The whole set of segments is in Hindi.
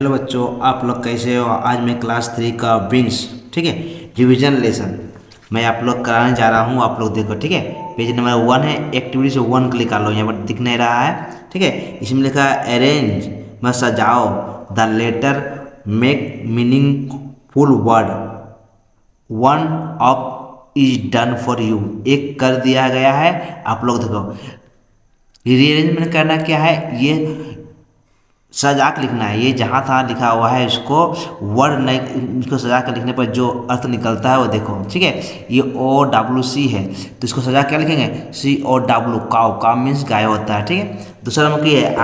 हेलो बच्चों, आप लोग कैसे हो। आज मैं क्लास 3 का विंग्स, ठीक है, रिवीजन लेसन मैं आप लोग कराने जा रहा हूँ। आप लोग देखो, ठीक है। पेज नंबर 1 है, एक्टिविटी से 1 क्लिक कर लो। यहाँ पर दिख नहीं रहा है, ठीक है। इसमें लिखा है अरेंज में सजाओ the letter make meaningful word one of is done for you. एक कर दिया गया है। आप लोग देखो, रीअरेंजमेंट करना क्या है, ये सजा के लिखना है। ये जहाँ तहाँ लिखा हुआ है, इसको वर्ड नहीं, इसको सजा के लिखने पर जो अर्थ निकलता है वो देखो, ठीक है। ये OWC है, तो इसको सजा क्या लिखेंगे, COW, काउ। काउ मीन्स गाय होता है, ठीक है। दूसरा नंबर की है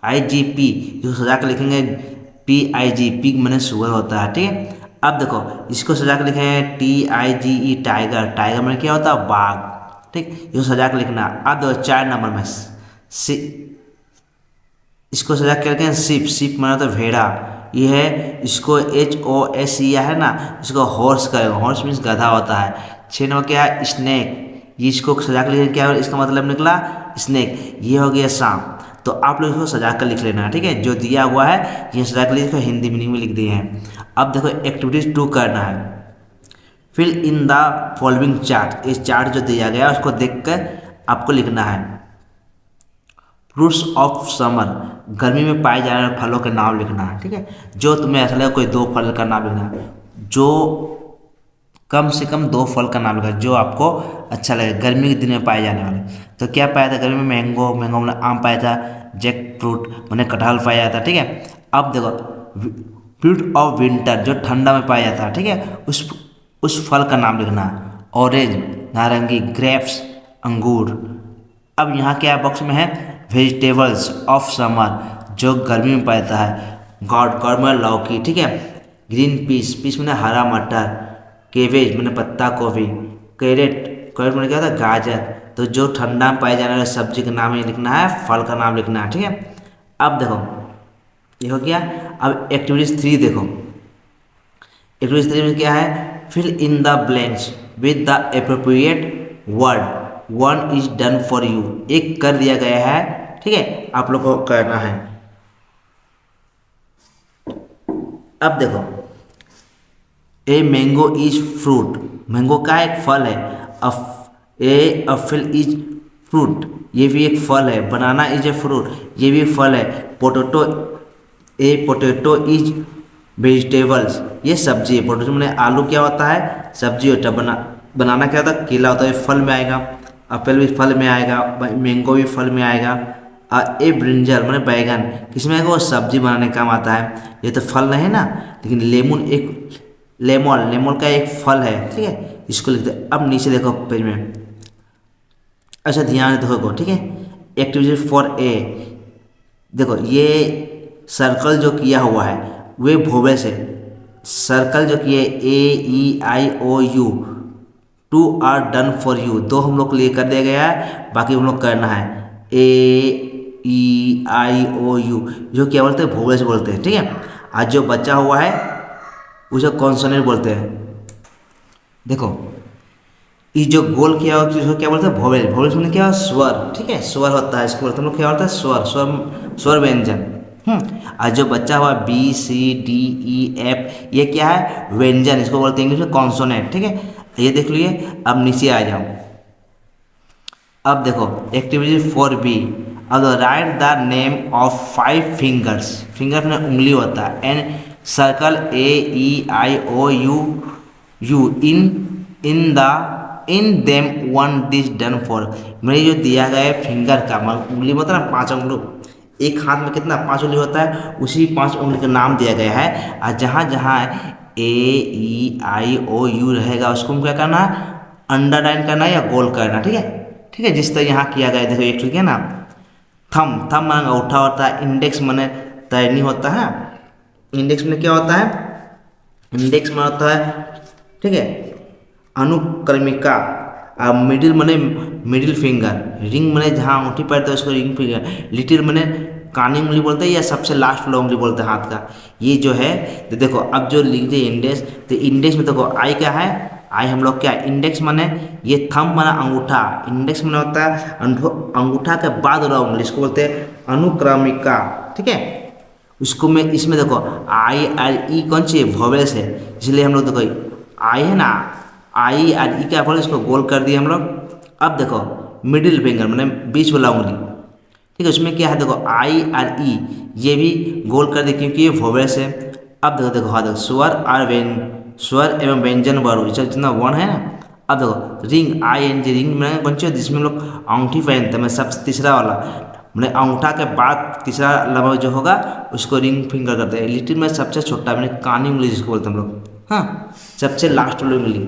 IGP, इसको सजा के लिखेंगे PIG, पिग मैंने सुअर होता है, ठीक है। अब देखो, इसको सजा के लिखेंगे TIGE, टाइगर। टाइगर मैंने क्या होता है, बाघ, ठीक। इसको सजा के लिखना। अब देखो 4 नंबर में इसको सजा के रखें शिप। शिप माना तो भेड़ा, ये है। इसको HOS या है ना, इसको हॉर्स करेगा। हॉर्स मीन्स गधा होता है। 6 नंबर क्या है, स्नेक। ये इसको सजा कर लिखें, क्या इसका मतलब निकला, स्नेक। ये हो गया सांप। तो आप लोग इसको सजा कर लिख लेना, ठीक है। जो दिया हुआ है ये सजा कर लिखो, हिंदी मीनिंग में लिख दिए हैं। अब देखो एक्टिविटीज 2 करना है। Fill in the following chart. इस चार्ट जो दिया गया है उसको देख कर आपको लिखना है। फ्रूट्स ऑफ समर, गर्मी में पाए जाने वाले फलों के नाम लिखना है, ठीक है। जो तुम्हें ऐसा लगे, कोई 2 फल का नाम लिखना है। जो कम से कम 2 फल का नाम लिखना है जो आपको अच्छा लगे, गर्मी के दिन में पाए जाने वाले। तो क्या पाया था गर्मी में, मैंगो। मैंगो मैंने आम पाया था। जैक फ्रूट मैंने कटहल पाया जाता, ठीक है। अब देखो फ्रूट ऑफ विंटर, जो ठंडा में पाया जाता है, ठीक है। उस फल का नाम लिखना है। ऑरेंज नारंगी, ग्रेप्स अंगूर। अब यहाँ क्या बॉक्स में है, वेजिटेबल्स ऑफ समर, जो गर्मी में पाता है। गॉड, गॉड में लौकी, ठीक है। ग्रीन पीस, पीस मैंने हरा मटर। केवेज मैंने पत्ता गोभी। कैरेट, कैरेट मैंने क्या था, गाजर। तो जो ठंडा में पाए जाने वाले सब्जी का नाम ये लिखना है, फल का नाम लिखना है, ठीक है। अब देखो ये हो गया। अब एक्टिविटीज 3 देखो। एक्टिविटीज 3 में क्या है, fill in the blanks with the appropriate word one is done for you. एक कर दिया गया है, ठीक है, आप लोग को करना है। अब देखो, a mango is fruit, mango का एक फल है। एप्पल इज फ्रूट, ये भी एक फल है। बनाना इज ए फ्रूट, ये भी फल है। Potato, A potato is vegetables, ये सब्जी है। पोटैटो मैंने आलू क्या होता है, सब्जी होता है। बनाना क्या होता है, केला होता है, फल में आएगा। एप्पल भी फल में आएगा, मैंगो भी फल में आएगा। ए ब्रिंजल मैंने बैगन, किसमें आएगा, वो सब्जी बनाने काम आता है। ये तो फल नहीं है ना। लेकिन लेमन एक, लेमन, लेमन का एक फल है, ठीक है। इसको लिखते हैं। अब नीचे देखो पेज में, अच्छा ध्यान से देखो, ठीक है। एक्टिविटी 4A देखो, ये सर्कल जो किया हुआ है वे भोवे से, सर्कल जो किए AEIOU, 2 are done for you, 2 हम लोग के लिए कर दिया गया है, बाकी हम लोग करना है। AEIOU जो क्या बोलते हैं, भोवे से बोलते हैं, ठीक है। आज जो बचा हुआ है उसे कॉन्सोनेंट बोलते हैं। देखो ये जो गोल किया हुआ उसको क्या बोलते हैं, भोवेल। भोवेल में क्या, स्वर, ठीक है, स्वर होता है। इसको बोलते हैं हम लोग क्या बोलते हैं, स्वर, स्वर व्यंजन। आज जो बच्चा हुआ BCDEF, ये क्या है, व्यंजन। इसको बोलते हैं इंग्लिश में कॉन्सोनेंट, ठीक है। ये देख लीजिए। अब नीचे आ जाओ। अब देखो एक्टिविटी 4B। अब right the name of 5 fingers, finger में उंगली होता है, and circle AEIOU in them one this done for. मेरे जो दिया गया है फिंगर का उंगली मतलब ना, 5 उंगली, एक हाथ में कितना 5 उंगली होता है, उसी 5 उंगली का नाम दिया गया है। और जहाँ जहाँ AEIOU रहेगा उसको हम क्या करना है, अंडरलाइन करना है या गोल करना, ठीक है, ठीक है। जिस तरह यहाँ किया गया देखो, एक ठीक है ना। थम, थम माने अंगूठा होता है। इंडेक्स माने तैरनी होता है। इंडेक्स में क्या होता है, इंडेक्स में होता है, ठीक है, अनुक्रमिका। मिडिल मने मिडिल फिंगर। रिंग मने जहाँ अंगूठी पड़ता है उसको रिंग फिंगर। लिटिल मने कानी उंगली बोलते हैं या सबसे लास्ट वाला उंगली बोलते हैं हाथ का। ये जो है तो देखो, अब जो लिखते हैं इंडेक्स, तो इंडेक्स में देखो आई क्या है, आई हम लोग क्या, इंडेक्स माने ये थंब माना अंगूठा। इंडेक्स माने होता है अंगूठा के बाद वाला उंगली, इसको बोलते हैं अनुक्रमिका, ठीक है। उसको मैं इसमें देखो आई और ई कौन सी वॉवेल्स है, इसलिए हम लोग देखो आई है ना, आई और ई क्या बोले इसको गोल कर दिए हम लोग। अब देखो मिडिल फिंगर मैंने बीच वाला उंगली, ठीक है, उसमें क्या है देखो आई और ई ये भी गोल कर दिए क्योंकि ये वॉवेल्स है। अब देखो देखो हाँ देखो स्वर और स्वर एवं व्यंजन वर्ण जितना वर्ण है ना। अब देखो ring I N G ring में कौन सी जिसमें हम लोग अंगूठी पहनते हैं, मैं सबसे तीसरा वाला मैंने अंगूठा के बाद तीसरा लम्बा जो होगा उसको रिंग फिंगर करते हैं। लिटिल में सबसे छोटा मैंने कानी उंगली जिसको बोलते हैं हम लोग, हाँ सबसे लास्ट वाली उंगली।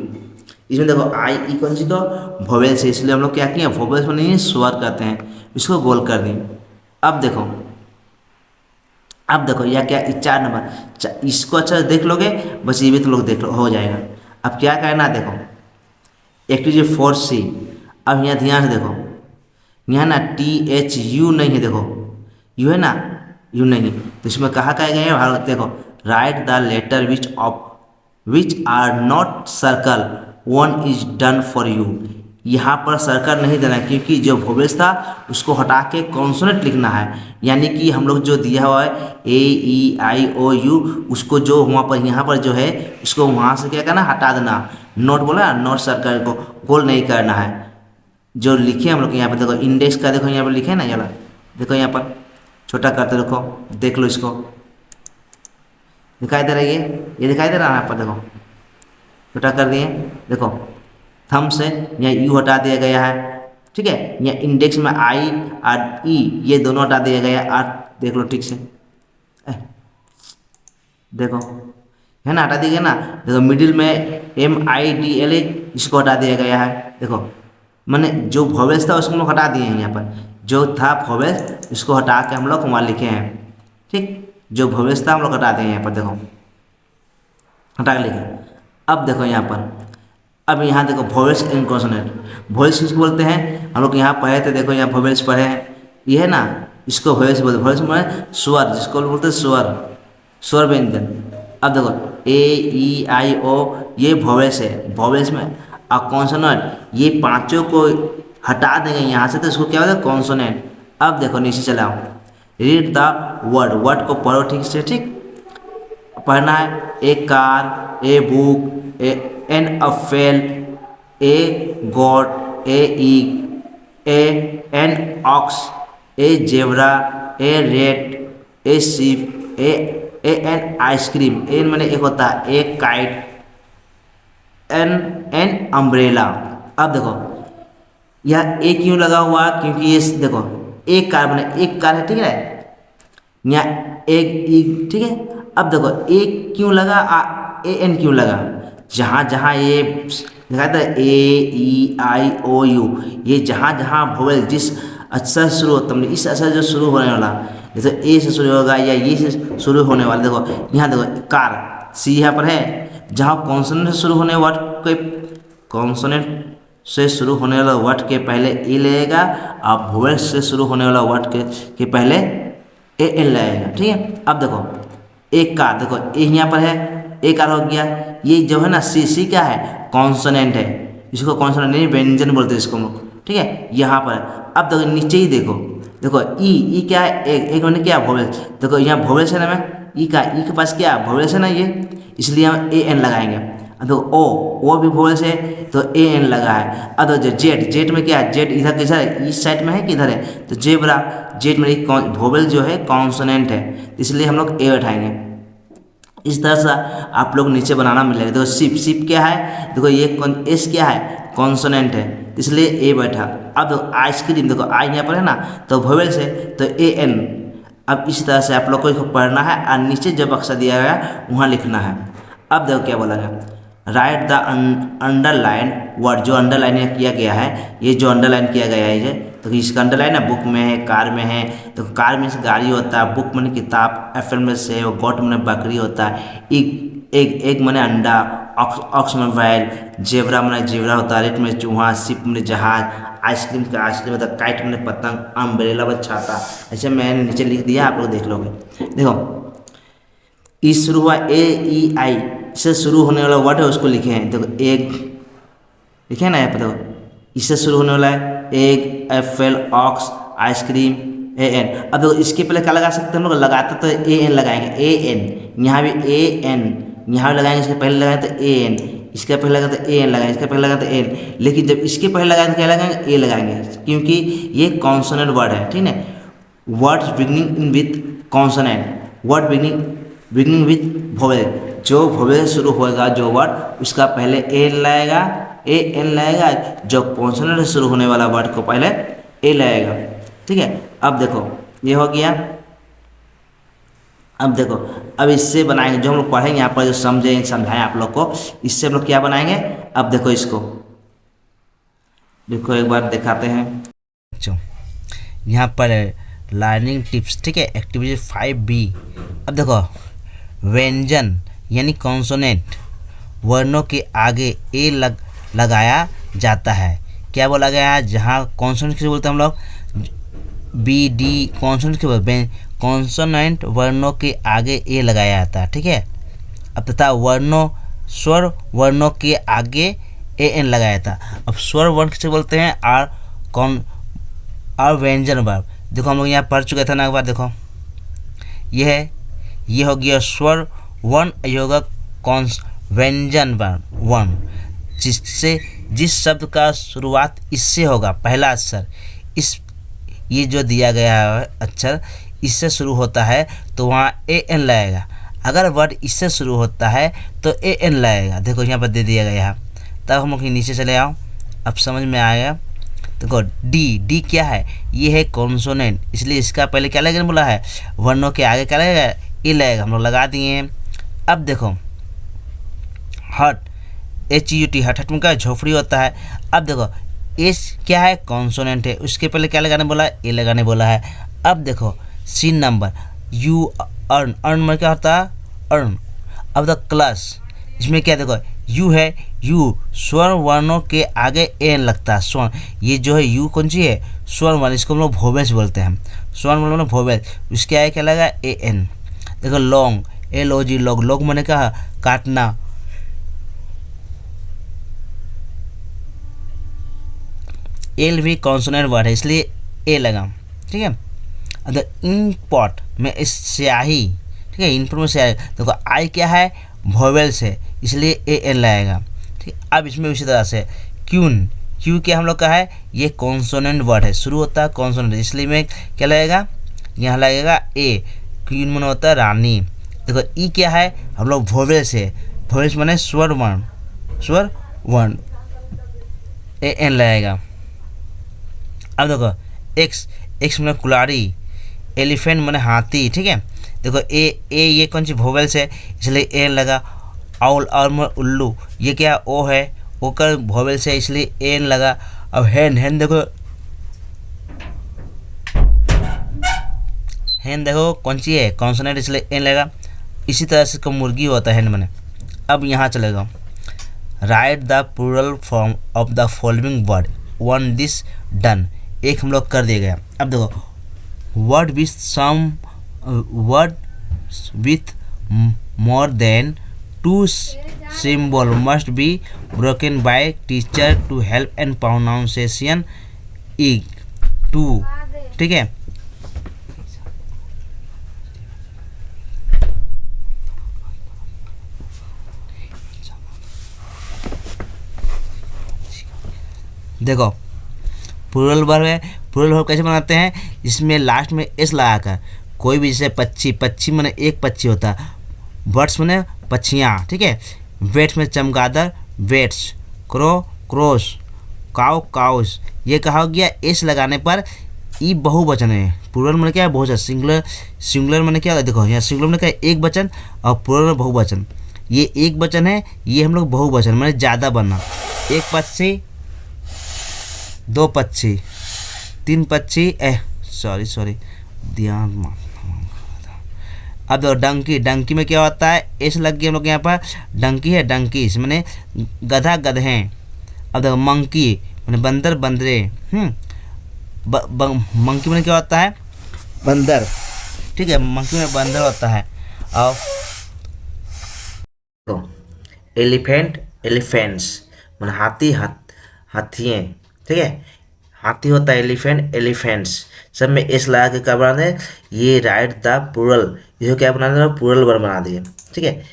इसमें देखो आई ई कौन सी तो वोवेल्स है, इसलिए हम लोग क्या किए वोवेल्स में नहीं स्वर करते हैं, इसको गोल कर दिए। अब देखो अब देखो यह क्या 4 नंबर, इसको अच्छा से देख लोगे बस ये भी तो लोग देख लो हो जाएगा। अब क्या करना देखो एक्टिव 4C। अब यहाँ ध्यान से देखो यहाँ ना THU नहीं है, देखो यू है ना, यू नहीं, तो इसमें कहा गया है भारत देखो write the letter which are not circle one is done for you. यहाँ पर सर्कल नहीं देना क्योंकि जो वोवेल्स था उसको हटा के कॉन्सोनेंट लिखना है, यानी कि हम लोग जो दिया हुआ है AEIOU उसको जो वहाँ पर यहाँ पर जो है उसको वहाँ से क्या करना हटा देना, नोट बोला नोट सर्कल को गोल नहीं करना है। जो लिखे हम लोग यहाँ पर देखो इंडेक्स का देखो यहाँ पर लिखे ना, चला देखो यहाँ पर छोटा करते रखो देख लो, इसको दिखाई दे रहा है ये दिखाई दे रहा है यहाँ पर देखो छोटा कर दिए, देखो थंब से यहाँ यू हटा दिया गया है, ठीक है, यहाँ इंडेक्स में आई और ई ये दोनों हटा दिया गया है, देख लो ठीक से देखो है ना हटा दिया गया ना। देखो मिडिल में MIDLA इसको हटा दिया गया है, देखो मैंने जो वोवेल्स था उसको हम लोग हटा दिए हैं, यहाँ पर जो था वोवेल्स इसको हटा के हम लोग वहाँ लिखे हैं, ठीक, जो वोवेल्स था हम लोग हटा दिए हैं यहाँ पर देखो हटा के लिखे। अब देखो यहाँ पर अब यहाँ देखो वोवेल्स एंड कॉन्सोनेंट, वोवेल्स किसको बोलते हैं हम लोग यहाँ पढ़े थे, देखो यहाँ वोवेल्स पढ़े हैं, ये है ना इसको वोवेल्स बोलते हैं, वोवेल्स में स्वर जिसको बोलते हैं स्वर व्यंजन। अब देखो AEIO ये वोवेल्स है, वोवेल्स में और कॉन्सोनेंट ये पांचों को हटा देंगे यहाँ से तो इसको क्या होता है कॉन्सोनेंट। अब देखो नीचे चलाओ रीड द वर्ड को पढ़ो ठीक से, ठीक पढ़ना है a car a book an apple a god an egg an ox a zebra a rat a ship an ice cream, an मैंने एक होता है ए काइट एन अम्ब्रेला। अब देखो यह ए क्यों लगा हुआ क्योंकि ये देखो एक कार मैंने एक कार है, ठीक है, यहाँ एक ठीक है। अब देखो ए क्यों लगा AN क्यों लगा, जहाँ जहाँ ये दिखाता है AEIOU ये जहाँ जहाँ वोवेल जिस अक्षर शुरू होता है इस अक्षर जो शुरू होने वाला जैसे ए से शुरू होगा या ये से शुरू होने वाला, देखो यहाँ देखो कार C यहाँ पर है, जहाँ कॉन्सोनेंट से शुरू होने वर्ड के कॉन्सोनेंट से शुरू होने वाला वर्ड के पहले ए लगेगा और वोवेल से शुरू होने वाला वर्ड के पहले AN लगेगा, ठीक है। अब देखो एक कार देखो ए यहाँ पर है एक कार हो गया, ये जो है ना C क्या है कॉन्सोनेंट है, इसको कॉन्सोनेंट नहीं व्यंजन बोलते हैं इसको हम लोग, ठीक है यहाँ पर। अब देखो नीचे ही देखो देखो ई क्या है एक मैंने क्या वोवेल्स, देखो यहाँ वोवेल्स है ना मैं ई के पास क्या वोवेल्स है ना ये, इसलिए हम AN लगाएंगे। अब देखो ओ भी वोवेल्स है तो AN लगा है। अब देखो जेड में क्या है, जेड इधर किधर है इस साइड में है कि इधर है, तो जेब्रा जेड में वोवेल जो है कॉन्सोनेंट है इसलिए हम लोग ए बैठाएंगे। इस तरह से आप लोग नीचे बनाना मिलेगा। देखो शिप क्या है, देखो ये एस क्या है कॉन्सोनेंट है इसलिए ए बैठा। अब देखो आइसक्रीम देखो आई यहाँ पर है ना तो वोवेल्स है तो AN। अब इस तरह से आप लोग को पढ़ना है और नीचे जब अक्षर दिया गया वहाँ लिखना है। अब देखो क्या बोला गया राइट द अंडरलाइन वर्ड, जो अंडरलाइन किया गया है ये जो अंडरलाइन किया गया है ये तो इसका अंडरलाइन है बुक में है कार में है, तो कार में गाड़ी होता है, बुक में किताब, एफएल में से गोट में बकरी होता है, एक मैंने अंडा, ऑक्स में बैल, जेबरा मैंने जेबरा होता है, रेट में चूहा, शिप में जहाज, आइसक्रीम का आइसक्रीम होता है, काइट में पतंग, अम्ब्रेला में छाता। ऐसे मैंने नीचे लिख दिया आप लोग देख लोगे। देखो इस शुरू हुआ AEI से शुरू होने वाला वर्ड है उसको लिखे हैं, देखो एग लिखे ना यहाँ पर, देखो इससे शुरू होने वाला है egg Apple aux ice cream A N. अब देखो इसके पहले क्या लगा सकते हैं हम लोग, लगाते तो ए एन लगाएंगे, ए एन, यहाँ भी ए एन, यहाँ भी लगाएंगे, इसके पहले लगाए तो ए एन, इसके पहले लगाए तो ए एन लगाएंगे, इसके पहले लगाए तो ए एन, लेकिन जब इसके पहले लगाए तो क्या लगाएंगे, ए लगाएंगे, क्योंकि ये कॉन्सोनेंट वर्ड है, ठीक है। Words beginning in with consonant, word beginning with vowel, जो वोवेल से शुरू होएगा जो वर्ड उसका पहले ए लाएगा, ए एन लाएगा, जो कॉन्सोनेंट से शुरू होने वाला वर्ड को पहले ए लाएगा, ठीक है। अब देखो ये हो गया। अब देखो अब इससे बनाएंगे, जो हम लोग पढ़ेंगे यहाँ पर, जो समझे समझाएं आप लोग को, इससे हम लोग क्या बनाएंगे। अब देखो इसको देखो एक बार दिखाते हैं बच्चों, यहाँ पर लर्निंग टिप्स, ठीक है, एक्टिविटी 5B। अब देखो व्यंजन यानी कॉन्सोनेंट वर्णों के आगे ए लगाया जाता है। क्या बोला गया है, जहाँ कॉन्सोनेंट किसे बोलते हैं हम लोग, बी डी कॉन्सोनेंट के बोलते, कॉन्सोनेंट वर्णों के आगे ए लगाया जाता है, ठीक है। अब तथा वर्णों स्वर वर्णों के आगे ए एन लगाया जाता। अब स्वर वर्ण किसे बोलते हैं, आर व्यंजन वर्ग। देखो हम लोग यहाँ पढ़ चुके थे ना, एक बार देखो ये हो गया स्वर वर्ण योगक व्यंजन वर्ण, जिस शब्द का शुरुआत इससे होगा, पहला अक्षर इस ये जो दिया गया है अक्षर इससे शुरू होता है तो वहाँ ए एन लगेगा। अगर वर्ड इससे शुरू होता है तो ए एन लगेगा। देखो यहाँ पर दे दिया गया है। तब हम लोग नीचे चले आओ, अब समझ में आएगा। देखो डी क्या है, ये है कॉन्सोनेंट, इसलिए इसका पहले क्या लगेगा बोला है, वर्णों के आगे क्या लगेगा, ए लगेगा, हम लोग लगा दिए। अब देखो हट, HUT, हट में क्या झोपड़ी होता है। अब देखो एस क्या है, कॉन्सोनेंट है, उसके पहले क्या लगाने बोला है, ए लगाने बोला है। अब देखो सीन नंबर यू अर्न में क्या होता है, अर्न। अब द क्लास, इसमें क्या देखो यू है, यू स्वर वर्णों के आगे एन लगता है, स्वर, ये जो है यू कौन सी है, स्वर वर्ण, इसको हम लोग वोवेल्स बोलते हैं, स्वर वर्ण वोवेल, उसके आगे क्या लगा ए एन। देखो लॉन्ग, LOG लॉन्ग, लॉन्ग मैंने कहा काटना, एल भी कॉन्सोनेंट वर्ड है इसलिए ए लगा, ठीक है। अगर इन पॉट में इस स्याही, ठीक है, इनपुट में स्याही, देखो आई क्या है, वोवेल्स है इसलिए ए एन लगेगा, ठीक। अब इसमें उसी तरह से क्यू क्या हम लोग का है, ये कॉन्सोनेंट वर्ड है, शुरू होता है कॉन्सोनेंट, इसलिए में क्या लगेगा, यहाँ लगेगा ए, क्यून में होता है रानी। देखो ई क्या है, हम लोग वोवेल्स है, वोवेल्स माने स्वर वर्ण, ए एन लगेगा। अब देखो एक्स मैंने कुलाड़ी, एलिफेंट मैंने हाथी, ठीक है। देखो ए ये कौन सी वोवेल्स है इसलिए ए लगा। आउल और उल्लू, ये क्या ओ है, ओ का वोवेल्स है इसलिए एन लगा। अब हैन देखो कौन सी है, कॉन्सोनेंट इसलिए एन लगा। इसी तरह से को मुर्गी होता है हैन मैंने। अब यहाँ चलेगा, write the plural form of the following word one this done, एक हम लोग कर दिया गया। अब देखो word with more than 2 symbol must be broken by teacher to help and pronunciation is 2, ठीक है। देखो प्लूरल वर्ब है, प्लूरल वर्ब कैसे बनाते हैं, इसमें लास्ट में एस लगाकर, कोई भी जैसे पक्षी मैंने एक पक्षी होता है, बर्ड्स मैंने पक्षियाँ, ठीक है। वेट्स में चमगादड़ वेट्स, क्रोस, काउस, ये कहा गया एस लगाने पर ई बहुवचन है। प्लूरल मैंने क्या है, बहुवचन। सिंगुलर मैंने क्या, देखो यहाँ सिंगुलर मैंने क्या एक वचन और प्लूरल में बहुवचन, ये एक वचन है, ये हम लोग बहुवचन मैंने ज़्यादा बनना, एक पक्षी, 2 पक्षी, 3 पक्षी, सॉरी ध्यान। अब देखो डंकी में क्या होता है, एस लग गया हम लोग यहाँ पर, डंकी है डंकीस मैंने गधा गधे। अब देखो मंकी मैंने बंदरे, मंकी में क्या होता है, बंदर, ठीक है, मंकी में बंदर होता है। और एलिफेंट्स मैंने हाथियाँ, ठीक है। हाथी होता है एलिफेंट, एलिफेंट्स, सब में एस लगा के क्या बना दे, ये राइट द प्लूरल, इसको क्या बना दे, प्लूरल वर्ब बना दिए। ठीक है,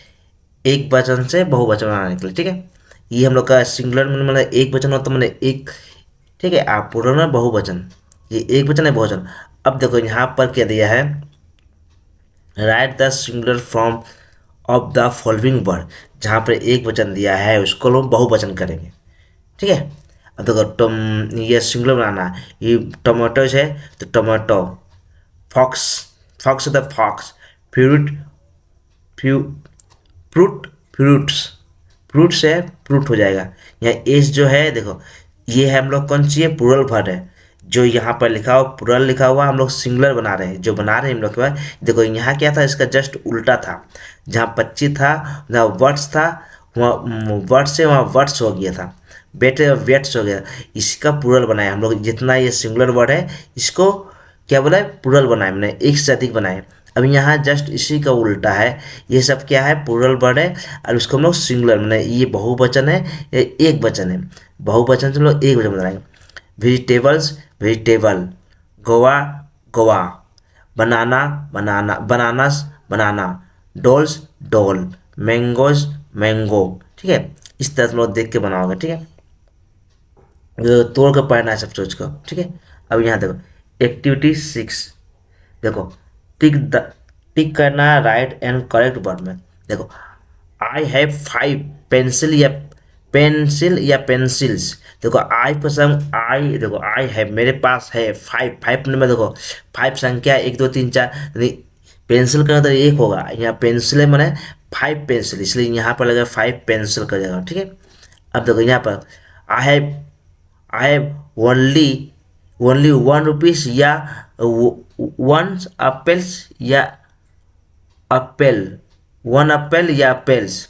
एक वचन से बहुवचन बनाने के लिए। ठीक है, ये हम लोग का सिंगुलर में मतलब एक वचन होता है, मतलब एक। ठीक है, आप प्लूरल में बहुवचन, ये एक वचन है बहुवचन। अब देखो यहाँ पर क्या दिया है, right the singular form of the following word, जहाँ पर एक वचन दिया है उसको लोग बहुवचन करेंगे। ठीक है, अब देखो ये सिंगुलर बनाना है, ये टमाटोज है तो टमाटो, फॉक्स, फॉक्स होता है fox, fruit, few fruit, fruits, fruits है फ्रूट हो जाएगा। यहाँ एज जो है देखो, ये है हम लोग कौन सी है, प्लूरल वर्ड है, जो यहाँ पर लिखा हुआ प्लूरल लिखा हुआ हम लोग सिंगुलर बना रहे हैं, जो बना रहे हैं हम लोग के बाद। देखो यहाँ क्या था, इसका जस्ट उल्टा था, जहाँ पच्ची था जहाँ वर्ड्स था, वहाँ वर्ड्स से वहाँ वर्ड्स हो गया था, बेटे वेट्स हो गया। इसका प्लूरल बनाया हम लोग, जितना ये सिंगुलर वर्ड है इसको क्या बोला है, प्लूरल बनाए, मैंने एक से अधिक बनाए। अब यहाँ जस्ट इसी का उल्टा है, ये सब क्या है, प्लूरल वर्ड है, और उसको हम लोग सिंगुलर मैंने, ये बहुवचन है, ये एक वचन है, बहुवचन से हम लोग एक वचन बनाएंगे। वेजिटेबल्स, वेजिटेबल, गोवा, गोवा, बनाना, बनाना, बनानास, बनाना, डॉल्स, डॉल, मैंगोज, मैंगो। ठीक है, इस तरह से हम लोग देख के बनाओगे। ठीक है, तोड़ कर पढ़ना है सब सोच को। ठीक है, अब यहाँ देखो एक्टिविटी 6, देखो टिक द, टिक करना है राइट एंड करेक्ट वर्ड में। देखो आई हैव 5 पेंसिल या पेंसिल या पेंसिल्स, देखो आई पर संग आई, देखो आई हैव मेरे पास है 5, 5 में देखो 5 संख्या 1 2 3 4, यानी पेंसिल का तो एक होगा, यहाँ पेंसिल है मैंने 5 पेंसिल, इसलिए यहाँ पर लगेगा 5 पेंसिल का जगह। ठीक है, अब देखो यहाँ पर I have, I have only, only 1 rupees या 1 एप्पल्स या एप्पल, 1 एप्पल या apples.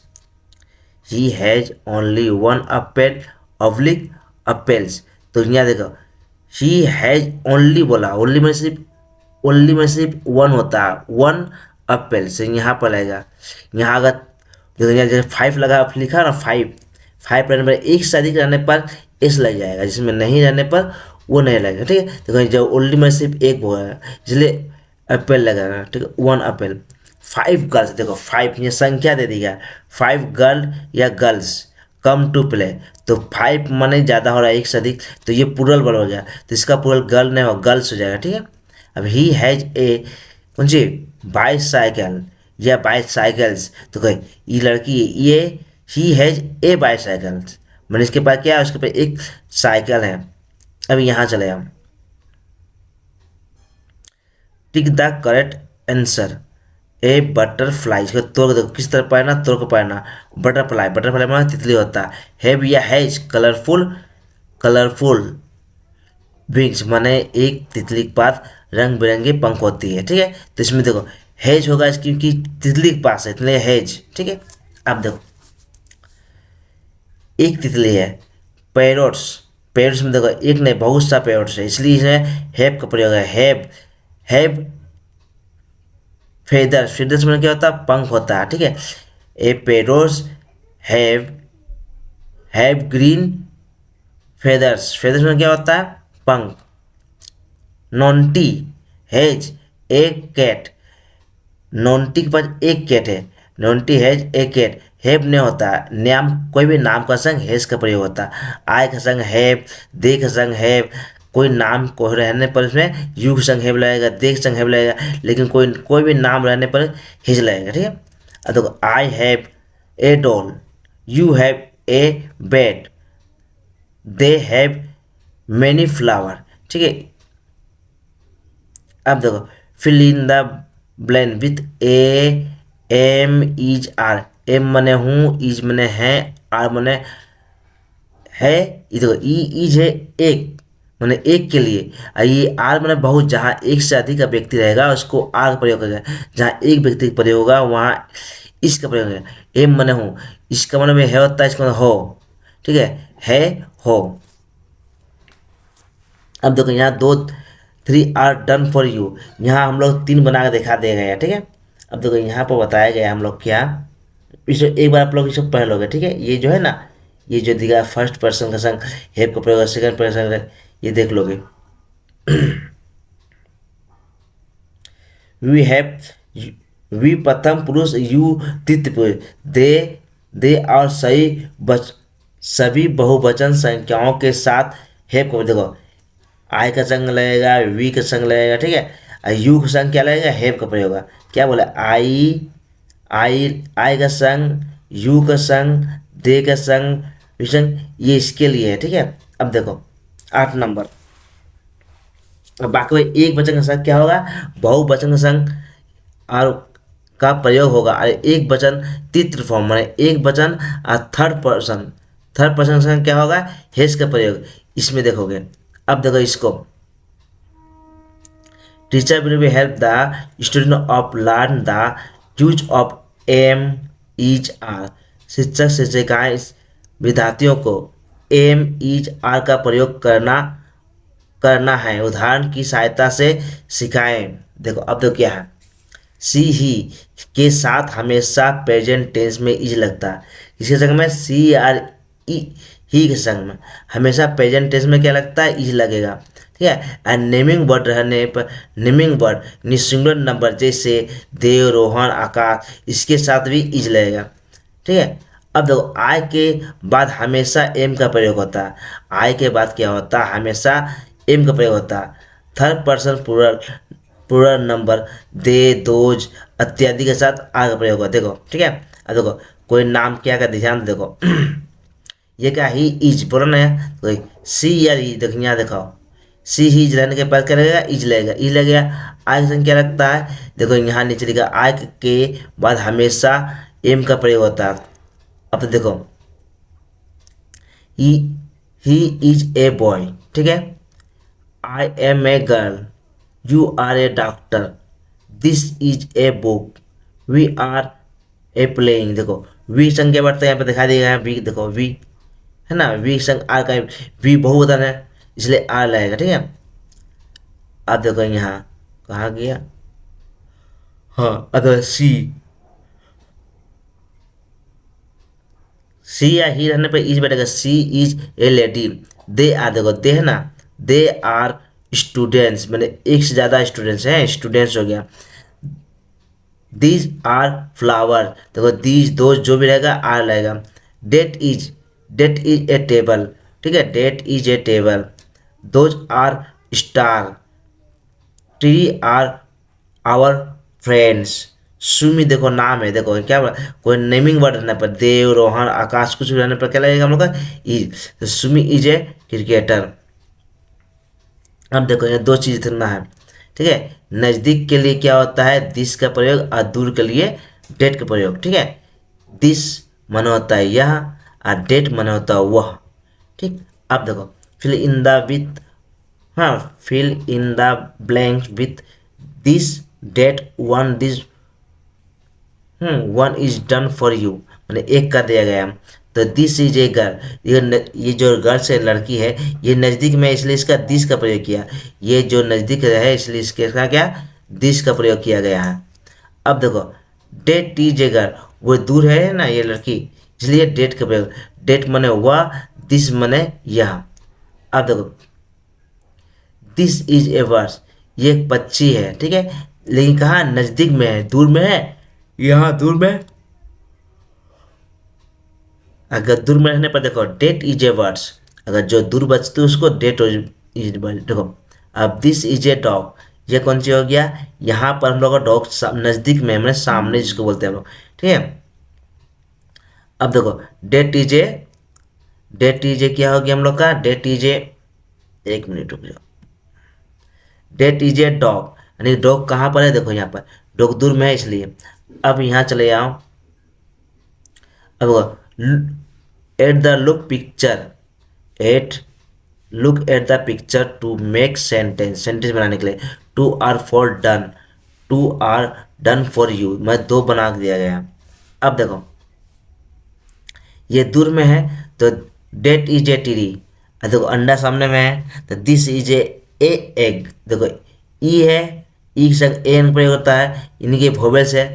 He has only 1 Apple oblique apples, तो यहाँ देखो ही हैज़ ओनली बोला, ओनली में सिर्फ, ओनली में सिर्फ 1 होता है, 1 एप्पल से यहाँ पर आएगा। यहाँ अगर देखो यहाँ जैसे 5 लगा लिखा ना 5, 5 रहने पर, एक से अधिक रहने पर एस लग जाएगा, जिसमें नहीं रहने पर वो नहीं लगेगा। ठीक है, देखो जब ओनली में सिर्फ एक हुआ है इसलिए एप्पल लगेगा। ठीक है, 1 एप्पल। 5 गर्ल्स, देखो 5 ये संख्या दे दी है, 5 गर्ल या गर्ल्स कम टू प्ले, तो 5 माने ज़्यादा हो रहा है एक से अधिक, तो ये प्लूरल वर्ड हो गया, तो इसका प्लूरल गर्ल नहीं हो गर्ल्स हो जाएगा। ठीक है, अब ही हैज़ ए कौन सी बाईसाइकिल या बाईसाइकिल्स, तो कहीं ये लड़की है, ये ही हैज़ ए बाईसाइकिल्स, मैंने इसके पास क्या है, उसके पास एक साइकिल है। अब यहाँ चले हम, tick the correct answer, A butterfly, इसको तोड़ दो, किस तरह पढ़ना, तोड़ को पढ़ना, बटरफ्लाई, बटरफ्लाई में तितली होता है। हैव या हैज कलरफुल, कलरफुल विंग्स माने एक तितली के पास रंग बिरंगे पंख होती है। ठीक है, तो इसमें देखो हैज होगा क्योंकि तितली के पास है इसलिए हैज। ठीक है, अब देखो एक तितली है, पैरोट्स, पैरोट्स में देखो एक नहीं बहुत सा पैरोट्स है, इसलिए इसमें हैव का प्रयोग है, हैव फेदर्स, फेदर्स में क्या होता है, पंख होता है। ठीक है, a parrots have, have green feathers, feathers में क्या होता है, पंख। नॉन्टी हैज ए कैट, नॉन्टी के पास एक कैट है, नॉन्टी हैज ए कैट, हैव नहीं होता, नाम कोई भी नाम का संग हैज का प्रयोग होता है, आय का संग हैव, दे का संग हैव, कोई नाम को रहने पर उसमें यू के संग हैव लगेगा, दे के संग हैव लगेगा, लेकिन कोई भी नाम रहने पर हिज लगेगा। ठीक है, अब देखो I have a doll, you have a bed, they have many flower. ठीक है, अब देखो fill in the blank with a am is are, am मने हूँ, इज मने है, आर मने है, ये देखो ई इज है एक मने एक के लिए, और ये आर मने बहुत, जहाँ एक से अधिक का व्यक्ति रहेगा उसको आर का प्रयोग करेगा, जहाँ एक व्यक्ति का प्रयोग होगा वहाँ इसका प्रयोग है। एम मने हूँ, इसका मन में है होता है, इसका मतलब हो। ठीक है हो। अब देखो यहाँ 2 3 आर डन फॉर यू, यहाँ हम लोग 3 बना के दिखा दिए गए हैं। ठीक है, अब देखो यहाँ पर बताया गया हम लोग क्या, इसे एक बार आप लोग इसे पढ़ लोगे। ठीक है, ये जो है ना, ये जो दिखा फर्स्ट पर्सन का संग हैव का प्रयोग, सेकंड पर्सन का, ये देख लोगे। वी हैव, वी प्रथम पुरुष, यू तृतीय पुरुष, दे और सही सभी बहुवचन संख्याओं के साथ हैव को देखो, आई का संग लगेगा, वी का संग लगेगा, ठीक है। और यू का संग क्या लगेगा, हैव का प्रयोग होगा। क्या बोला, आई का संग, यू का संग, दे का संग, विसंग, ये इसके लिए है, ठीक है। अब देखो 8 नंबर, अब बाकी एक वचन का संग क्या होगा, बहुवचन का संग और का प्रयोग होगा। और एक वचन तृतीय फॉर्म माने एक वचन और थर्ड पर्सन का संग क्या होगा, हेस का प्रयोग इसमें देखोगे। अब देखो इसको, teacher will be help the student of learn the use of am, is, are. शिक्षक शिक्षिकाएं विद्यार्थियों को एम, इज, आर का प्रयोग करना है, उदाहरण की सहायता से सिखाएं। देखो अब तो क्या है, सी ही के साथ हमेशा प्रेजेंट टेंस में इज लगता है। इसके संग में सी और ई, ही के संग में हमेशा प्रेजेंट टेंस में क्या लगता है, इज लगेगा, ठीक है। और नेमिंग वर्ड रहने पर, नेमिंग वर्ड निसिंगुलर नंबर जैसे देव, रोहन, आकाश, इसके साथ भी इज लगेगा, ठीक है। अब देखो आई के बाद हमेशा एम का प्रयोग होता है, आई के बाद क्या होता है, हमेशा एम का प्रयोग होता है। Third person plural number they, those इत्यादि के साथ आर का प्रयोग होगा, देखो, ठीक है। अब देखो कोई नाम क्या का ध्यान देखो, ये क्या, ही इज बोला ना, तो सी या ई, देखो यहाँ देखो, सी ही इज रहने के बाद क्या लगेगा, इज लगेगा, इज लगेगा। आई का संग क्या लगता है, देखो यहाँ नीचे लिखा, आई के बाद हमेशा एम का प्रयोग होता है। अब तो देखो, ही इज ए बॉय, ठीक है। I am a girl, you are a doctor, this is a book, we are a playing. देखो वी संग क्या बढ़ता है, यहाँ पे दिखाई देगा, वी देखो, वी है ना, वी संग आर का, वी बहुवचन है इसलिए आर लगेगा, ठीक है। अब देखो यहाँ कहाँ गया, हाँ अगर सी या ही रहने पर इज बैठेगा, she is a lady, they are, देखो दे है ना, दे आर स्टूडेंट्स, मैंने एक से ज़्यादा स्टूडेंट्स हैं, स्टूडेंट्स हो गया। दीज आर फ्लावर, देखो दीज दो जो भी रहेगा आर रहेगा। डेट इज ए टेबल, ठीक है, that is a table. Those are star, tree are our friends. Sumi देखो नाम है, देखो क्या कोई नेमिंग वर्ड रहने पर, देव, रोहन, आकाश कुछ भी रहने पर क्या लगेगा हम लोग का, इज। तो सुमी इज ए क्रिकेटर। अब देखो ये दो चीज करना है, ठीक है। नज़दीक के लिए क्या होता है, दिस का प्रयोग, और दूर के लिए डेट का प्रयोग, ठीक है। दिस माने होता है यह, और डेट माने होता है वह, ठीक। अब देखो फिल इन द विथ, हाँ fill in the blank with this that one is done for you, मैंने एक कर दिया गया। तो दिस इज ए गर्ल, ये जो गर्ल से लड़की है ये नज़दीक में, इसलिए इसका दिस का प्रयोग किया। ये जो नज़दीक है इसलिए इसका क्या, दिस का प्रयोग किया गया है। अब देखो डेट इज ए गर्ल, वो दूर है ना ये लड़की, इसलिए डेट का प्रयोग, डेट मने वह, दिस मने यह। अब देखो दिस इज ए बर्ड, ये एक पक्षी है, ठीक है, लेकिन कहाँ, नज़दीक में है, दूर में है, यहाँ दूर में। अगर दूर में रहने पर देखो डेट इज ए वर्ड्स, अगर जो दूर बचते उसको डेट इज, देखो। अब दिस इज ए डॉग, ये कौन सी हो गया, यहाँ पर हम लोग का डॉग नज़दीक में, मैंने सामने जिसको बोलते हैं हम लोग, ठीक है। अब देखो डेट इज ए क्या हो गया हम लोग का, डेट इज ए, एक मिनट रुक जाओ, डेट इज ए डॉग, यानी डॉग कहाँ पर है, देखो यहाँ पर डॉग दूर में है इसलिए। अब यहाँ चले आओ, अब at the look picture, look at the picture to make sentence बनाने के लिए, two are done for you, मैं दो बना दिया गया। अब देखो ये दूर में है तो डेट इज ए टीरी, देखो अंडा सामने में है तो दिस इज ए एग, देखो ई है, ई के संग एन प्रयोग होता है, इनके वोवेल्स है,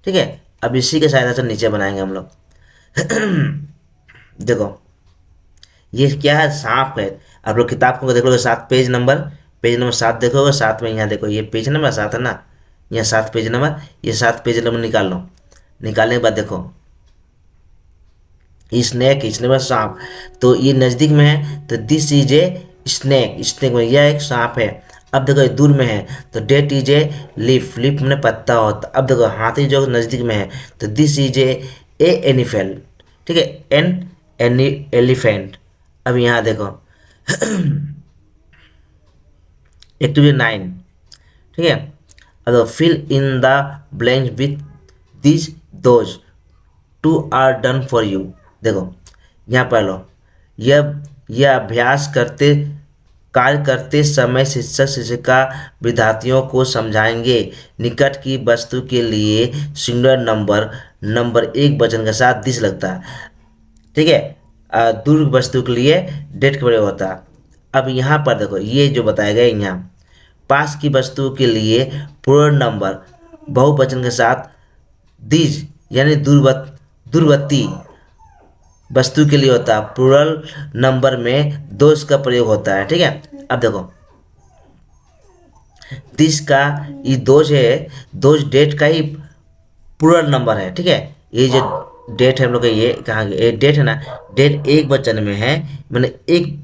ठीक है। अब इसी के सहायता से नीचे बनाएंगे हम लोग। देखो ये क्या है, सांप है, आप लोग किताब को देखोगे 7 पेज नंबर 7 देखोगे, 7 में यहाँ देखो ये पेज नंबर 7 है ना, यहाँ 7 पेज नंबर, ये 7 पेज नंबर निकाल लो। निकालने के बाद देखो स्नेक, स्नेक में सांप, तो ये नज़दीक में है तो this is a snake, snake में यह एक सांप है। अब देखो ये दूर में है तो that is a leaf, leaf में पत्ता होता। अब देखो हाथी जो नज़दीक में है तो दिस इज ए एनिफेल, ठीक है, एनी एलिफेंट। अब यहाँ देखो एक्टिविटी 9, ठीक है। अब fill in the blank with this those two are done for you. देखो यहाँ पढ़ लो, यह अभ्यास कार्य करते समय शिक्षक शिक्षिका विद्यार्थियों को समझाएंगे। निकट की वस्तु के लिए सिंगुलर नंबर एक वचन के साथ दिस लगता है, ठीक है। दूर वस्तु के लिए डेट के प्रयोग होता है। अब यहाँ पर देखो ये जो बताया गया यहाँ पास की वस्तु के लिए पूर्ण नंबर बहुवचन के साथ दीज यानी दूरवर्ती वस्तु के लिए होता है, प्लूरल नंबर में दोष का प्रयोग होता है, ठीक है। अब देखो दिस का ये दोष है, दोष डेट का ही प्लूरल नंबर है, ठीक है। ये जो डेट है हम लोग का ये कहाँ ये डेट है ना, डेट एक वचन में है, मैंने एक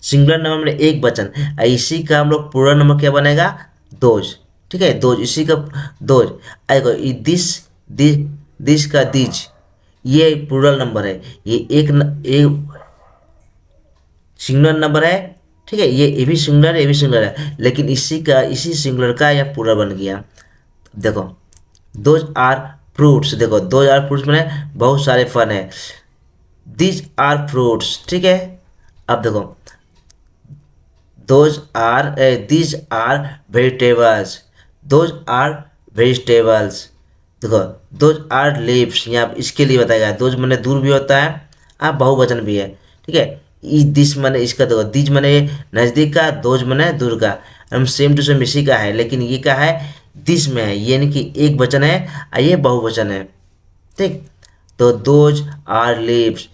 सिंगुलर नंबर में एक वचन, इसी का हम लोग प्लूरल नंबर क्या बनेगा, दोज, ठीक है, दोज, इसी का दोज आएगा। दिस का दीज ये प्लूरल नंबर है, ये एक सिंगुलर नंबर है, ठीक है। ये भी सिंगुलर ये भी सिंगुलर है, लेकिन इसी सिंगुलर का यह प्लूरल बन गया। देखो दोज आर फ्रूट्स, देखो दोज आर फ्रूट्स में बहुत सारे फल है, दीज आर फ्रूट्स, ठीक है। अब देखो these are vegetables, those are vegetables. देखो दोज आर लीव्स, यहाँ इसके लिए बताया गया, दोज मने दूर भी होता है, आप बहुवचन भी है, ठीक है। दिस मने इसका देखो दीज मने नज़दीक का, दोज मने दूर का, हम सेम टू सेम इसी का है, लेकिन ये क्या है दिस में है, यानी कि एक वचन है और ये बहुवचन है, ठीक। तो those are leaves,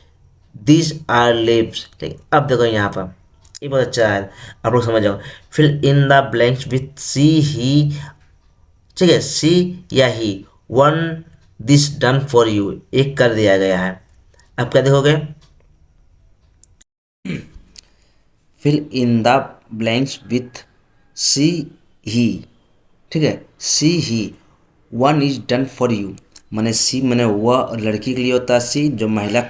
this are leaves, ठीक। अब देखो यहाँ पर ये बहुत अच्छा है, आप लोग समझ जाओ। Fill in the blanks with she he, ठीक है, सी या he, one this done for you, एक कर दिया गया है। अब क्या देखोगे, fill in the blanks with she he, ठीक है, she he, one is done for you, मैंने सी मैंने वह लड़की के लिए होता है, सी जो महिला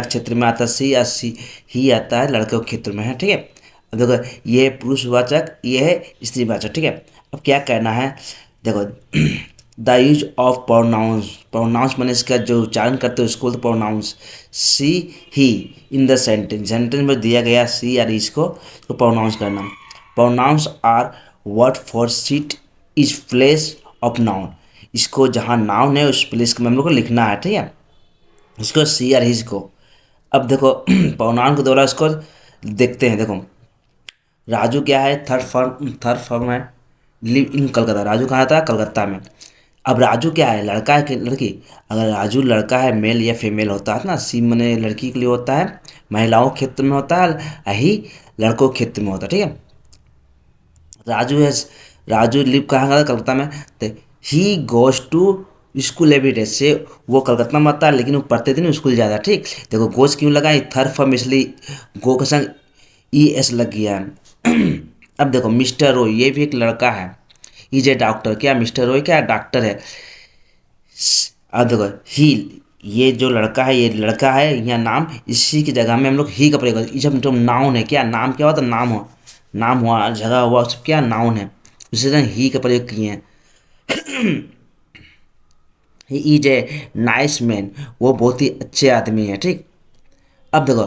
क्षेत्र में आता है सी, या सी ही आता है लड़कों के क्षेत्र में है, ठीक है। अब देखो ये पुरुषवाचक, ये है स्त्रीवाचक, ठीक है। अब क्या करना है, देखो द यूज ऑफ प्रोनाउंस मैंने इसका जो उच्चारण करते हो उसको तो pronouns, she he in the sentence में दिया गया सी या इसको प्रोनाउंस करना। Pronouns are word for seat is place of noun, इसको जहाँ नाउन है उस प्लेस को हम लोग को लिखना है, ठीक है, इसको सी या हिज को। अब देखो प्रोनाउन के द्वारा इसको देखते हैं। देखो राजू क्या है, थर्ड फॉर्म है, लिव इन कलकत्ता, राजू कहाँ था, कलकत्ता में। अब राजू क्या है, लड़का है कि लड़की, अगर राजू लड़का है मेल या फीमेल होता है ना, सी मने लड़की के लिए होता है, महिलाओं के क्षेत्र में होता है, ही लड़कों के क्षेत्र में होता है, ठीक है। राजू लिव कहाँ था, कलकत्ता में, तो he goes to school every day, से वो कलकत्ता में आता है लेकिन वो पढ़ते दिन स्कूल जाता है, ठीक। देखो गोज क्यों लगा, ये थर्ड फॉर्म इसलिए गो के संग ई एस लग गया है। अब देखो मिस्टर रॉय ये भी एक लड़का है, इज ए डॉक्टर, क्या मिस्टर रॉय क्या डॉक्टर है। अब देखो ही ये जो लड़का है ये लड़का है, यहाँ नाम, इसी की जगह में हम लोग ही का प्रयोग करते हैं। जब मतलब नाउन है, क्या नाम क्या होता है, नाम हुआ, जगह हुआ, सब क्या नाउन है, उसी तरह ही का प्रयोग किए हैं। He is a nice man, वो बहुत ही अच्छे आदमी है, ठीक। अब देखो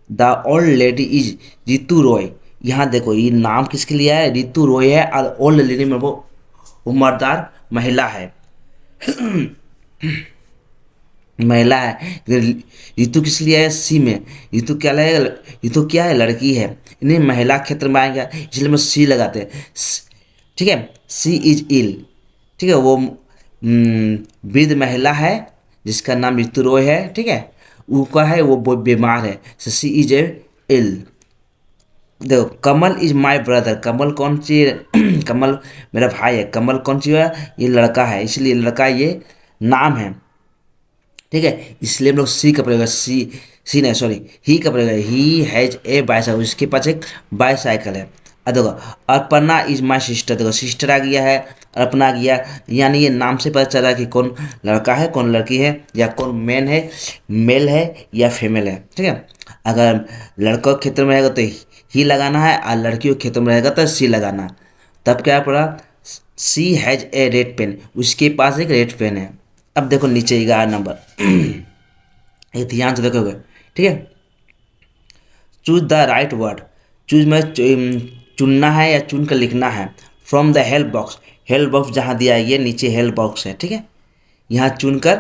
the old lady is Ritu Roy, यहाँ देखो ये नाम किसके लिए है, रितु रॉय है, और ओल्ड लेडी में वो उम्रदार महिला है। महिला है, ऋतु किस लिए है, सी में, ऋतु क्या लगेगा, ऋतु क्या है, लड़की है, इन्हें महिला क्षेत्र में आएगा इसलिए मैं सी लगाते हैं, ठीक है। सी इज इल, ठीक है, वो वृद्ध महिला है जिसका नाम ऋतु रॉय है, ठीक है, उसका है वो बीमार है, सी इज ए एल। देखो कमल इज माय ब्रदर, कमल कौन सी कमल मेरा भाई है, कमल कौन सी है, ये लड़का है, इसलिए लड़का ये नाम है। ठीक है, इसलिए हम लोग सी का प्रयोग, सी नहीं सॉरी ही का प्रयोग, ही हैज ए बाइसाइकिल, उसके पास एक बाइसाइकिल है। अब देखो अर्पणा इज माई सिस्टर, देखो सिस्टर आ गया है, अर्पणा आ गया, यानी ये नाम से पता चला कि कौन लड़का है कौन लड़की है, या कौन मैन है मेल है या फीमेल है। ठीक है, अगर लड़कों के क्षेत्र में रहेगा तो ही लगाना है, और लड़कियों के क्षेत्र में रहेगा तो सी लगाना। तब क्या पड़ा, सी हैज ए रेड पेन, उसके पास एक रेड पेन है। अब देखो नीचे 11 नंबर ये ध्यान से देखोगे। ठीक है, choose the right word, choose में चुनना है या चुन कर लिखना है। From the help box, help box जहाँ दिया है ये नीचे हेल्प बॉक्स है। ठीक है, यहाँ चुनकर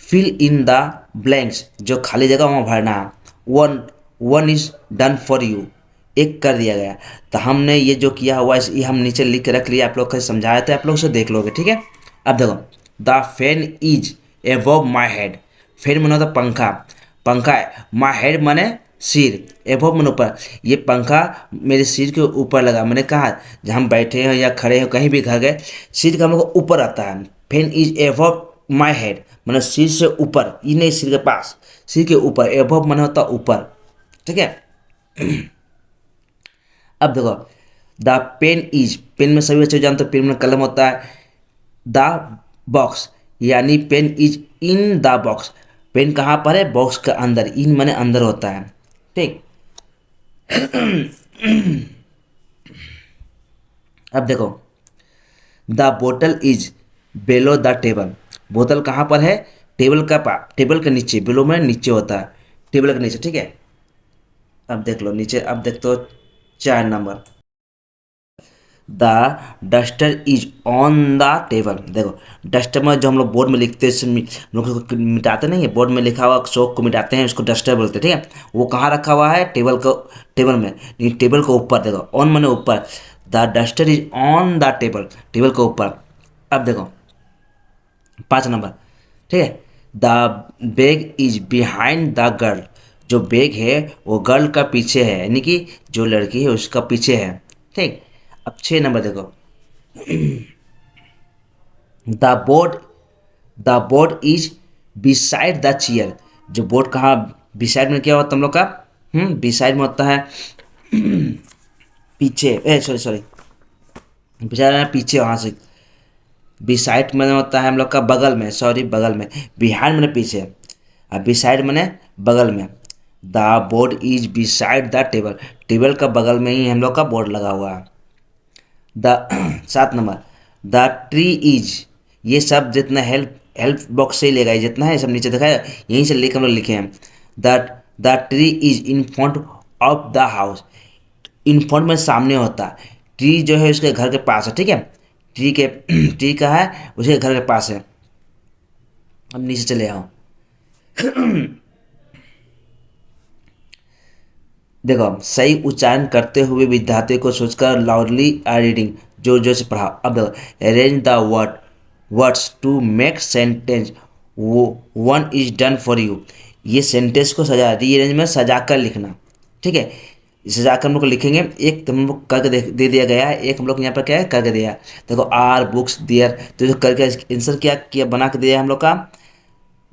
फिल इन द ब्लैंक्स, जो खाली जगह वहाँ भरना है। One one is done for you, एक कर दिया गया। तो हमने ये जो किया हुआ ये हम नीचे लिख के रख लिया, आप लोग को समझाया था, आप लोग से देख लोगे। ठीक है, अब देखो the fan is above my head, fan माने होता पंखा, पंखा है, माई हेड माने सिर, एबव माने ऊपर, ये पंखा मेरे सिर के ऊपर लगा। मैंने कहा जब हम बैठे हैं या खड़े हैं कहीं भी घर गए, सिर का हम लोग को ऊपर आता है। Fan is above my head माने सिर से ऊपर, ये नहीं सिर के पास, सिर के ऊपर, एबव माने होता ऊपर। ठीक है, अब देखो द पेन इज, पेन में सभी बच्चे जानते हो पेन में कलम होता है। द बॉक्स यानी pen is in the box, pen कहाँ पर है, बॉक्स के अंदर, इन माने अंदर होता है। ठीक, अब देखो द बोतल इज बेलो द टेबल, बोतल कहाँ पर है, टेबल का टेबल के नीचे, बेलो में नीचे होता है, टेबल के नीचे। ठीक है, अब देख लो नीचे, अब देख तो 4 number the duster is on the table. देखो डस्टर में जो हम लोग बोर्ड में लिखते हैं, हम लोग उसको मिटाते नहीं है, बोर्ड में लिखा हुआ चौक को मिटाते हैं, उसको डस्टर बोलते हैं। ठीक है, वो कहाँ रखा हुआ है, टेबल को, टेबल में, ये टेबल को ऊपर। देखो ऑन माने ऊपर, the duster is on the table, table के ऊपर। अब देखो 5 नंबर। ठीक है, the bag is behind the girl, जो बैग है वो गर्ल का पीछे है, यानी कि जो लड़की है उसका पीछे है। ठीक, अब 6 नंबर देखो the board, the board is beside the chair, जो बोर्ड कहाँ, बिसाइड में क्या होता है तुम लोग का, बिसाइड में होता है पीछे, ए सॉरी सॉरी बिसाइड पीछे, वहाँ से बिसाइड में होता है हम लोग का बगल में, सॉरी बगल में, बिहाइंड मैंने पीछे, और बिसाइड मैंने बगल में। The board is beside the table, table का बगल में ही हम लोग का बोर्ड लगा हुआ है। The 7 number the tree is, ये सब जितना हेल्प हेल्प बॉक्स से ही लेगा, ये जितना है सब नीचे दिखाया, यहीं से लेकर हम लोग लिखे हैं। The the tree is in front of the house, in front में सामने होता है, ट्री जो है उसके घर के पास है। ठीक है, ट्री के ट्री का है उसके घर के पास है। अब नीचे चले आओ देखो सही उच्चारण करते हुए विद्यार्थी को सोचकर लाउडली रीडिंग, जोर जोर से पढ़ाओ। अब देखो arrange the words to make sentence, वो one is done for you, ये सेंटेंस को सजा, रीअरेंज में सजा कर लिखना। ठीक है, सजा कर हम लोग को लिखेंगे, एक तो हम लोग करके दे दिया गया है, एक हम लोग यहाँ पर क्या है करके दिया है। देखो आर बुक्स दियर, तो जो करके आंसर क्या किया बना के दिया हम लोग का,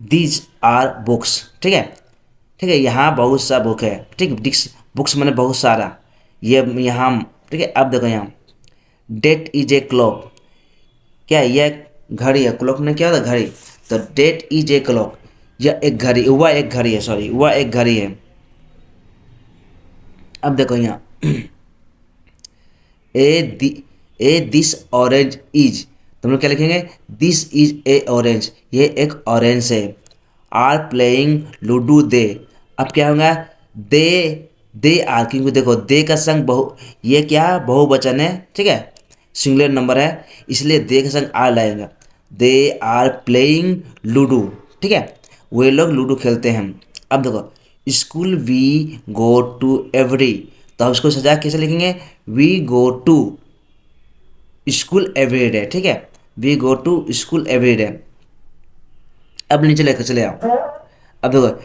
दीज आर बुक्स। ठीक है, ठीक है, यहाँ बहुत सा बुक है। ठीक, डिक्स बुक्स मैंने बहुत सारा, ये यहाँ। ठीक है, अब देखो यहाँ डेट इज ए क्लॉक, क्या है, यह घड़ी है, क्लॉक ने क्या होता है घड़ी, तो डेट इज ए क्लॉक, यह एक घड़ी, हुआ एक घड़ी है, सॉरी हुआ एक घड़ी है। अब देखो यहाँ ए दिस ऑरेंज इज, तुम लोग क्या लिखेंगे, दिस इज ए ऑरेंज, ये एक ऑरेंज है। आर प्लेइंग लूडो दे, अब क्या होगा, दे आर, क्योंकि देखो दे का संग बहु, ये क्या बहुवचन है। ठीक है, सिंगुलर नंबर है, इसलिए दे का संग आर लगेगा। They are playing ludo. ठीक है, वे लोग लूडो खेलते हैं। अब देखो school we go to every, तो हम उसको सजा कैसे लिखेंगे, we go to school every day. ठीक है, we go to school every day. अब नीचे लेकर चले आओ। अब देखो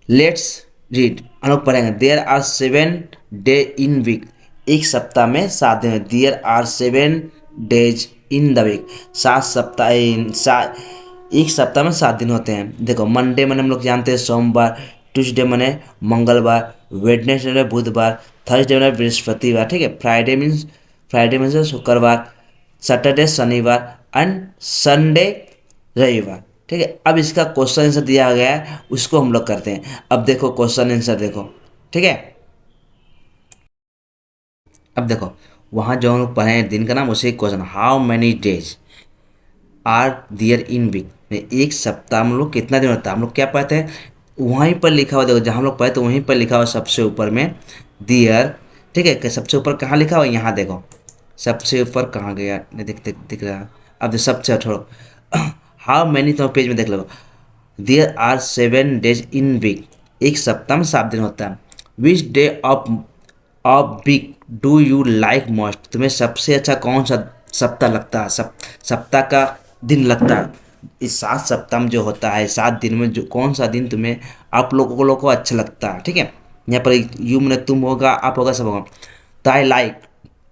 लेट्स रीड, हम लोग पढ़ेंगे there are 7 day in week, एक सप्ताह में 7 दिन। There are 7 days in the week, 7 सप्ताह एक सप्ताह में 7 दिन होते हैं। देखो मंडे मैंने हम लोग जानते हैं सोमवार, ट्यूसडे मैंने मंगलवार, वेडनेसडे मैंने बुधवार, थर्सडे मैंने बृहस्पतिवार, ठीक है। फ्राइडे में से शुक्रवार, सैटरडे शनिवार एंड संडे रविवार, ठीक है। अब इसका क्वेश्चन आंसर दिया गया है, उसको हम लोग करते हैं। अब देखो क्वेश्चन आंसर देखो, ठीक है। अब देखो वहाँ जो हम लोग पढ़े हैं दिन का नाम, उसे question how many days are there in week, एक सप्ताह में हम लोग कितना दिन होता है। हम लोग क्या पढ़ते हैं, वहीं पर लिखा हुआ देखो, जहाँ हम लोग पढ़े तो वहीं पर लिखा हुआ सबसे ऊपर में दियर, ठीक है। सबसे ऊपर कहाँ लिखा हुआ, यहाँ देखो सबसे ऊपर कहाँ गया, नहीं दिख रहा। अब देखो सबसे छोड़ो हाउ मैनी, तो पेज में देख लो। There are 7 days in week, एक सप्ताह में 7 दिन होता है। Which day of week do you like most, तुम्हें सबसे अच्छा कौन सा सप्ताह लगता है, सप्ताह का दिन लगता है। इस 7 सप्ताह में जो होता है, 7 दिन में जो कौन सा दिन तुम्हें, आप लोगों को अच्छा लगता है, ठीक है। यहाँ पर यू मैंने तुम होगा, आप होगा, सब होगा। तो आई लाइक,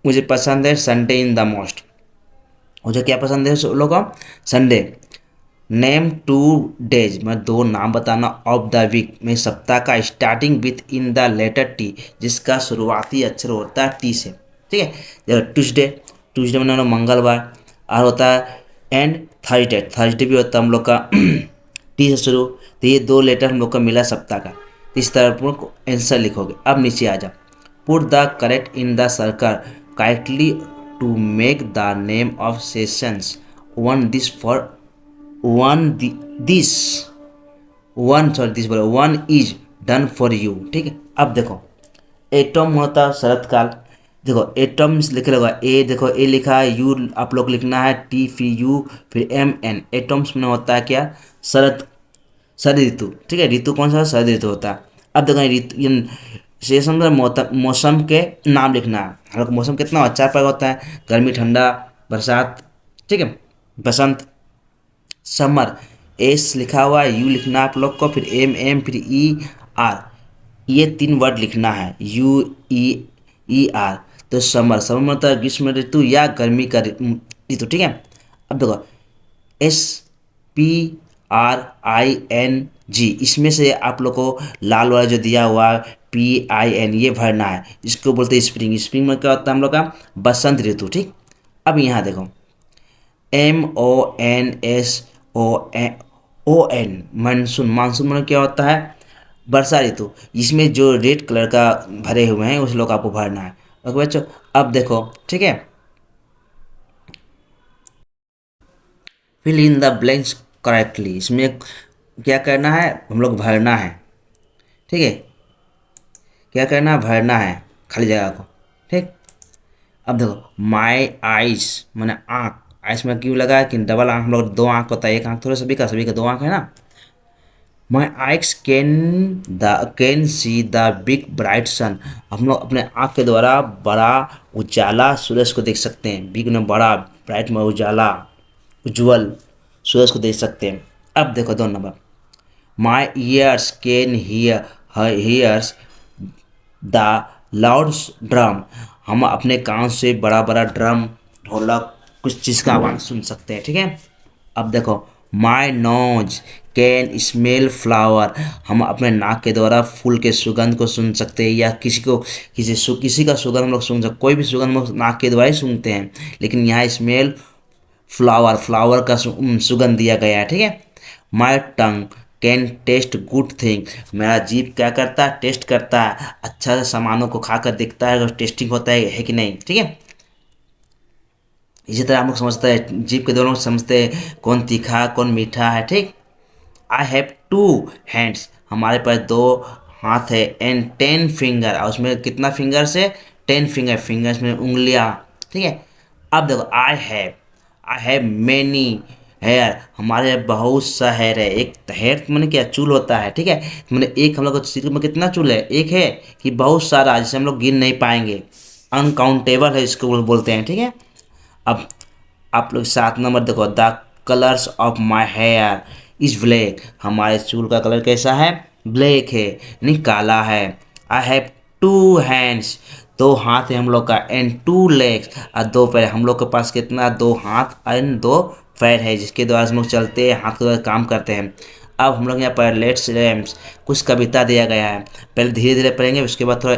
मुझे पसंद है संडे इन द मोस्ट, मुझे क्या पसंद है सब लोगों को, संडे। नेम 2 डेज, मैं 2 नाम बताना, ऑफ द वीक में सप्ताह का, starting with in the letter T, जिसका शुरुआती अक्षर होता है टी से, ठीक है। जैसे ट्यूसडे, ट्यूसडे में ना मंगलवार, और होता है एंड थर्सडे, थर्सडे भी होता है हम लोग का टी से शुरू। तो ये 2 लेटर हम लोग का मिला सप्ताह का। इस तरह पर आंसर लिखोगे। अब नीचे आ जाओ, put the correct in the circle correctly to make the name of seasons one this for this this बोलो, one is done for you, ठीक है। अब देखो एटम होता है शरत काल, देखो एटम्स लिखे लगा, ए देखो ए लिखा है, यू आप लोग लिखना है, टी फिर यू फिर एम एन। एटम्स में होता है क्या, शरद शरद ऋतु, ठीक है। ऋतु कौन सा, शरद ऋतु होता है। अब देखो ऋतु सेशन में मौसम के नाम लिखना है। हम लोग मौसम कितना 4 प्रकार होता है, गर्मी, ठंडा, बरसात, ठीक है, बसंत, समर। एस लिखा हुआ है, यू लिखना आप लोग को, फिर एम एम फिर ई आर, ये 3 वर्ड लिखना है, यू ई आर। तो समर, समर मतलब है ग्रीष्म ऋतु या गर्मी का ऋतु, ठीक है। अब देखो S P R I N G, इसमें से आप लोग को लाल वाला जो दिया हुआ पी आई एन, ये भरना है। इसको बोलते हैं स्प्रिंग। स्प्रिंग में क्या होता है हम लोग का, बसंत ऋतु, ठीक। अब यहाँ देखो MONSON मानसून, मानसून में क्या होता है, वर्षा ऋतु। इसमें जो रेड कलर का भरे हुए हैं उस लोग आपको भरना है, ओके बच्चों। अब देखो, ठीक है, fill in the blanks correctly, इसमें क्या करना है, हम लोग भरना है, ठीक है। क्या करना है, भरना है खाली जगह को, ठीक। अब देखो माई आइस मैंने आँख, आइस में क्यों लगा है कि डबल आँख, हम लोग 2 आँख होता है, एक आँख थोड़ा, सभी का 2 आँख है ना। My eyes can see the big bright sun, हम लोग अपने आँख के द्वारा बड़ा उजाला सूरज को देख सकते हैं। बिग में बड़ा, ब्राइट में उजाला, उज्जवल सूरज को देख सकते हैं। अब देखो 2 नंबर, my ears can hears the loud drum, हम अपने कान से बड़ा बड़ा ड्रम, ढोलक, कुछ चीज़ का आवाज़ सुन सकते हैं, ठीक है। अब देखो my nose can smell flower, हम अपने नाक के द्वारा फूल के सुगंध को सुन सकते हैं, या किसी का सुगंध हम लोग सुन सकते, कोई भी सुगंध हम लोग नाक के द्वारा ही सुनते हैं, लेकिन यहाँ स्मेल फ्लावर का सुगंध दिया गया है, ठीक है। माई टंग कैन टेस्ट गुड थिंग, मेरा जीभ क्या करता है, टेस्ट करता है, अच्छा से सामानों को खाकर देखता है अगर टेस्टिंग होता है कि नहीं, ठीक है। इसी तरह हम लोग समझते हैं, जीभ के दोनों समझते हैं कौन तीखा कौन मीठा है, ठीक। आई हैव 2 हैंड्स, हमारे पास 2 हाथ है, एंड 10 फिंगर, और उसमें कितना फिंगर्स है, 10 फिंगर, फिंगर्स में उंगलियां, ठीक है। अब देखो आई हैव मैनी हेयर, हमारे बहुत सा हेयर है। एक हेयर मैंने क्या, चूल होता है, ठीक है। मैंने एक, हम लोग को सिर में कितना चूल है, एक है कि बहुत सारा, जिसे हम लोग गिन नहीं पाएंगे, अनकाउंटेबल है इसको बोलते हैं, ठीक है। अब आप लोग 7 नंबर देखो, the colours of my here is black, हमारे चूल का कलर कैसा है, ब्लैक है, यानी काला है। आई हैव 2 हैंड्स, 2 हाथ है हम लोग का, एंड 2 लेग्स, और 2 पैर। हम लोग के पास कितना, 2 हाथ एंड 2 पैर है, जिसके द्वारा हम लोग चलते हैं, हाथ के द्वारा काम करते हैं। अब हम लोग यहाँ पर लेट्स रैम्स कुछ कविता दिया गया है, पहले धीरे धीरे पढ़ेंगे, उसके बाद थोड़ा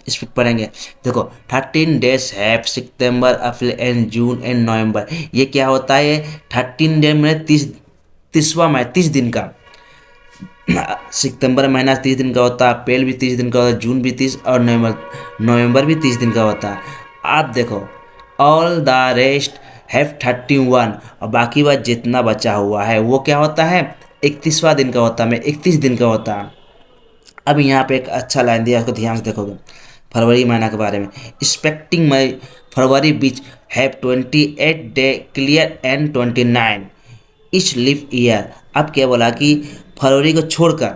स्पीड पढ़ेंगे। देखो 13 days है, सितंबर अप्रैल एंड जून एंड नवंबर। ये क्या होता है, 13 डे में 30 दिन का। सितंबर महीना 30 दिन का होता है, अप्रैल भी 30 दिन का होता है, जून भी 30, और नवंबर भी 30 दिन का होता है। आप देखो ऑल द रेस्ट हैव 31, और बाकी बात जितना बचा हुआ है वो क्या होता है, 31वां दिन का होता है, मैं 31 दिन का होता है। अब यहाँ पे एक अच्छा लाइन दिया, उसको ध्यान से देखोगे, फरवरी महीना के बारे में। Expecting May February beach have 28 day clear and 29 each leap year. अब क्या बोला कि फरवरी को छोड़कर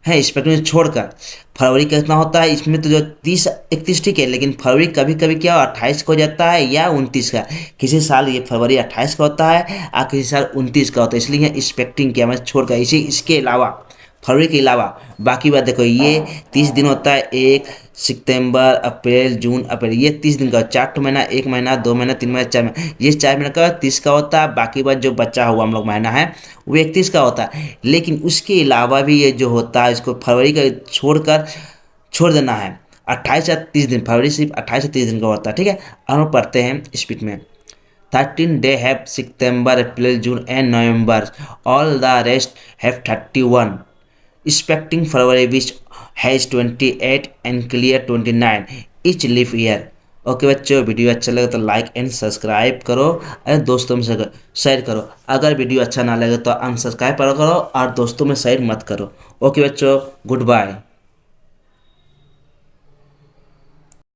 है, स्पेक्टिंग छोड़कर फरवरी कितना होता है, इसमें तो जो 30 31 ठीक है, लेकिन फरवरी कभी कभी क्या 28 का हो जाता है या 29 का। किसी साल ये फरवरी 28 का होता है और किसी साल 29 का होता है, इसलिए एक्सपेक्टिंग किया मैं छोड़कर। इसके अलावा फरवरी के अलावा बाकी बात देखो, ये 30 दिन होता है, 1 सितंबर अप्रैल जून अप्रैल, ये 30 दिन का 4 महीना, 1 महीना 2 महीना 3 महीना 4 महीना, ये 4 महीने का 30 का होता है। बाकी बात जो बचा हुआ हम लोग महीना है वो 31 का होता है। लेकिन उसके अलावा भी ये जो होता है, इसको फरवरी का छोड़कर छोड़ देना है, 28 या 30 दिन, फरवरी सिर्फ 28 या 30 दिन का होता है, ठीक है। अब हम पढ़ते हैं स्पीड में। 13 day have September April June and November, all the rest have 31, expecting February which has 28 and clear 29 each leaf year। Okay बच्चों, वीडियो अच्छा लगे तो लाइक एंड सब्सक्राइब करो, और दोस्तों में शेयर करो। अगर वीडियो अच्छा ना लगे तो अनसब्सक्राइब करो और दोस्तों में शेयर मत करो। ओके बच्चों, गुड बाय।